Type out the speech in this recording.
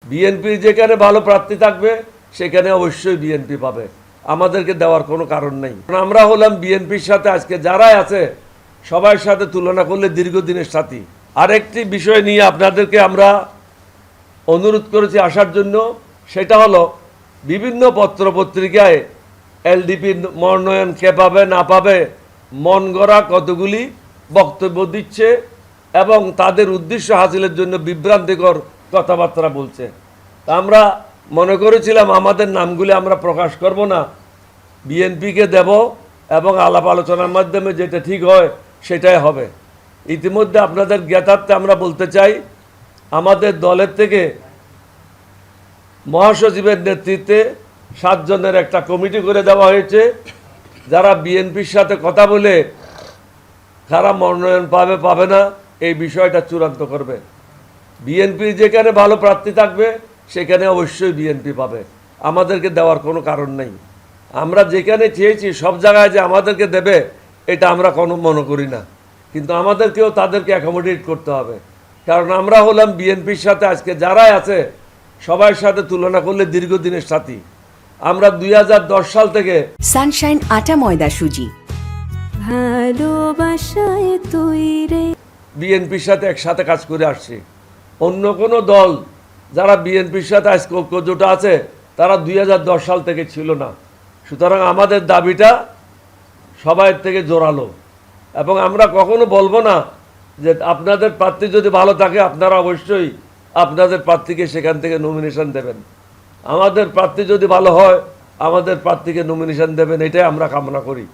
BNP যেখানে ভালো প্রার্থী থাকবে সেখানে অবশ্যই বিএনপি পাবে, আমাদেরকে দেওয়ার কোনো কারণ নেই। আমরা হলাম বিএনপির সাথে আজকে যারাই আছে সবার সাথে তুলনা করলে দীর্ঘদিনের সাথী। আরেকটি বিষয় নিয়ে আপনাদেরকে আমরা অনুরোধ করেছি আসার জন্য, সেটা হলো বিভিন্ন পত্রপত্রিকায় এলডিপি মনোনয়ন কে পাবে না পাবে মন গড়া কতগুলি বক্তব্য দিচ্ছে এবং তাদের উদ্দেশ্য হাসিলের জন্য বিভ্রান্তিকর কথাবার্তা বলছে। আমরা মনে করেছিলাম আমাদের নামগুলি আমরা প্রকাশ করব না, বিএনপিকে দেব এবং আলাপ আলোচনার মাধ্যমে যেটা ঠিক হয় সেটাই হবে। ইতিমধ্যে আপনাদের জ্ঞাতার্থে আমরা বলতে চাই, আমাদের দলের থেকে মহাসচিবের নেতৃত্বে 7 জনের একটা কমিটি করে দেওয়া হয়েছে, যারা বিএনপির সাথে কথা বলে কারা মনোনয়ন পাবে পাবে না এই বিষয়টা চূড়ান্ত করবে। বিএনপির যেখানে ভালো প্রার্থী থাকবে সেখানে অবশ্যই বিএনপি পাবে, আমাদেরকে দেওয়ার কোনো কারণ নেই। আমরা যেখানে চেয়েছি সব জায়গায় যে আমাদেরকে দেবে এটা আমরা কোনো মনে করি না, কিন্তু আমাদেরকেও তাদেরকে অ্যাকোমোডেট করতে হবে, কারণ আমরা হলাম বিএনপির সাথে আজকে যারাই আছে সবার সাথে তুলনা করলে দীর্ঘদিনের সাথী। আমরা 2010 সাল থেকে সানশাইন আটা ময়দা সুজি ভালোবাসায় তৈরি বিএনপির সাথে একসাথে কাজ করে আসছি। অন্য কোনো দল যারা বিএনপির সাথে আজকে ঐক্যজোট আছে তারা 2010 সাল থেকে ছিল না। সুতরাং আমাদের দাবিটা সবাই থেকে জোরালো, এবং আমরা কখনো বলবো না যে আপনাদের প্রার্থী যদি ভালো থাকে আপনারা অবশ্যই আপনাদের প্রার্থীকে সেখান থেকে নমিনেশন দেবেন। আমাদের প্রার্থী যদি ভালো হয় আমাদের প্রার্থীকে নমিনেশন দেবেন, এটাই আমরা কামনা করি।